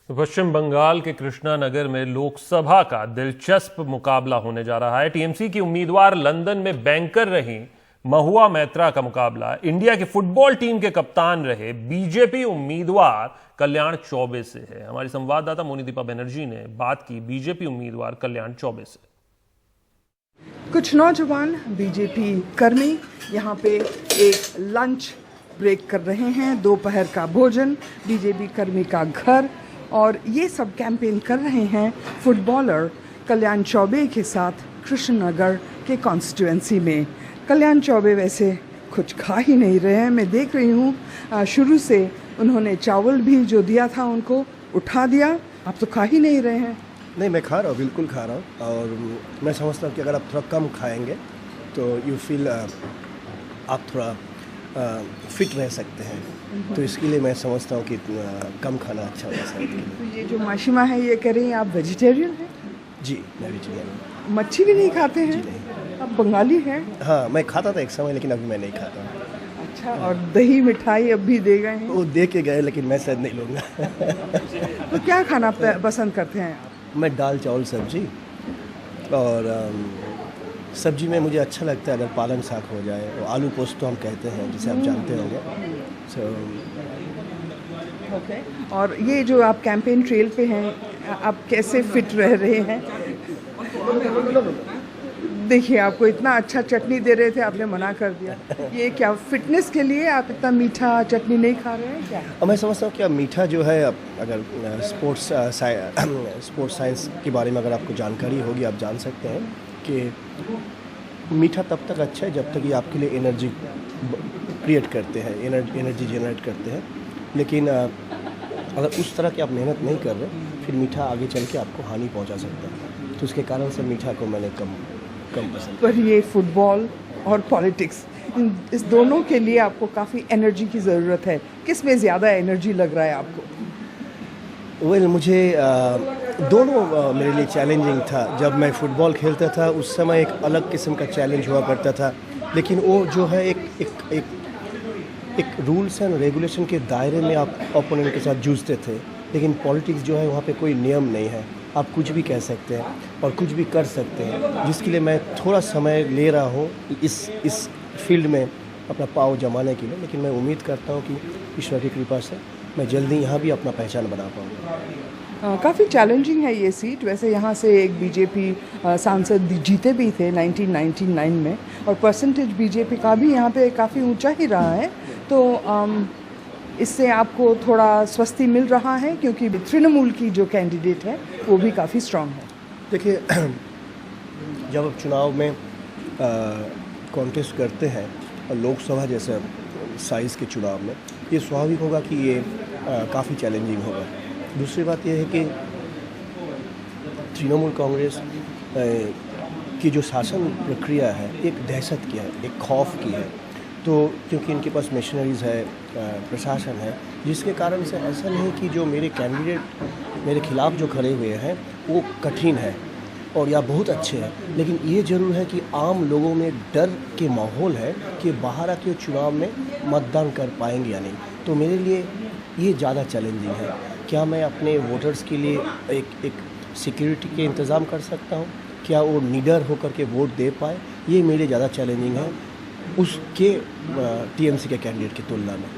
तो पश्चिम बंगाल के कृष्णानगर में लोकसभा का दिलचस्प मुकाबला होने जा रहा है। टीएमसी की उम्मीदवार लंदन में बैंकर रही महुआ मैत्रा का मुकाबला इंडिया की फुटबॉल टीम के कप्तान रहे बीजेपी उम्मीदवार कल्याण चौबे से है। हमारी संवाददाता मोनिदीपा बनर्जी ने बात की बीजेपी उम्मीदवार कल्याण चौबे से। कुछ नौजवान बीजेपी कर्मी यहाँ पे एक लंच ब्रेक कर रहे हैं, दोपहर का भोजन, बीजेपी कर्मी का घर, और ये सब कैंपेन कर रहे हैं फुटबॉलर कल्याण चौबे के साथ कृष्णनगर के कॉन्स्टिट्यूएंसी में। कल्याण चौबे वैसे कुछ खा ही नहीं रहे हैं, मैं देख रही हूँ शुरू से उन्होंने चावल भी जो दिया था उनको उठा दिया। आप तो खा ही नहीं रहे हैं। नहीं, मैं खा रहा हूँ, बिल्कुल खा रहा हूँ, और मैं समझता हूँ कि अगर आप थोड़ा कम खाएंगे तो यू फील आप थोड़ा फिट रह सकते हैं। तो इसके लिए मैं समझता हूँ कि कम खाना अच्छा होगा सेहत के लिए। तो ये जो माशिमा है ये कह रही हैं आप वेजिटेरियन हैं? जी, मैं वेजिटेरियन हूँ। मच्छी भी नहीं खाते हैं? नहीं। आप बंगाली हैं? हाँ, मैं खाता था एक समय, लेकिन अभी मैं नहीं खाता। अच्छा, और दही मिठाई अब भी दे गए हैं? वो दे के गए, लेकिन मैं शायद नहीं लूँगा। तो क्या खाना पसंद करते हैं आप? मैं दाल चावल सब्जी, और सब्जी में मुझे अच्छा लगता है अगर पालक साग हो जाए, और आलू पोस्त तो हम कहते हैं, जिसे आप जानते होंगे। ओके। और ये जो आप कैंपेन ट्रेल पे हैं, आप कैसे फिट रह रहे हैं? देखिए, आपको इतना अच्छा चटनी दे रहे थे, आपने मना कर दिया। ये क्या फिटनेस के लिए आप इतना मीठा चटनी नहीं खा रहे हैं क्या? मैं समझता हूँ कि मीठा जो है, अगर स्पोर्ट्स साइंस के बारे में अगर आपको जानकारी होगी, आप जान सकते हैं कि मीठा तब तक अच्छा है जब तक ये आपके लिए एनर्जी क्रिएट करते हैं, एनर्जी जनरेट करते हैं। लेकिन अगर उस तरह की आप मेहनत नहीं कर रहे, फिर मीठा आगे चल के आपको हानि पहुंचा सकता है। तो उसके कारण से मीठा को मैंने कम पसंद। पर ये फुटबॉल और पॉलिटिक्स, इस दोनों के लिए आपको काफ़ी एनर्जी की ज़रूरत है। किस में ज़्यादा एनर्जी लग रहा है आपको? मुझे दोनों मेरे लिए चैलेंजिंग था। जब मैं फ़ुटबॉल खेलता था उस समय एक अलग किस्म का चैलेंज हुआ करता था, लेकिन वो जो है एक रूल्स एंड रेगुलेशन के दायरे में आप ओपोनेंट के साथ जूझते थे। लेकिन पॉलिटिक्स जो है, वहाँ पे कोई नियम नहीं है, आप कुछ भी कह सकते हैं और कुछ भी कर सकते हैं, जिसके लिए मैं थोड़ा समय ले रहा हूँ इस फील्ड में अपना पाँव जमाने के लिए। लेकिन मैं उम्मीद करता हूँ कि ईश्वर की कृपा से मैं जल्दी यहाँ भी अपना पहचान बना पाऊँगा। काफ़ी चैलेंजिंग है ये सीट। वैसे यहाँ से एक बीजेपी सांसद जीते भी थे 1999 में, और परसेंटेज बीजेपी का भी यहाँ पे काफ़ी ऊंचा ही रहा है। तो इससे आपको थोड़ा स्वस्ति मिल रहा है, क्योंकि तृणमूल की जो कैंडिडेट है वो भी काफ़ी स्ट्रांग है। देखिए, जब आप चुनाव में कॉन्टेस्ट करते हैं, लोकसभा जैसे साइज़ के चुनाव में, ये स्वाभाविक होगा कि ये काफ़ी चैलेंजिंग होगा। दूसरी बात यह है कि तृणमूल कांग्रेस की जो शासन प्रक्रिया है, एक दहशत की है, एक खौफ की है। तो क्योंकि इनके पास मशीनरीज़ है, प्रशासन है, जिसके कारण से ऐसा नहीं कि जो मेरे कैंडिडेट मेरे खिलाफ जो खड़े हुए हैं वो कठिन है और या बहुत अच्छे हैं, लेकिन ये ज़रूर है कि आम लोगों में डर के माहौल है कि बाहर आके चुनाव में मतदान कर पाएंगे या नहीं। तो मेरे लिए ये ज़्यादा चैलेंजिंग है। क्या मैं अपने वोटर्स के लिए एक सिक्योरिटी के इंतज़ाम कर सकता हूँ? क्या वो निडर होकर के वोट दे पाए? ये मेरे ज़्यादा चैलेंजिंग है उसके टीएमसी के कैंडिडेट की तुलना में।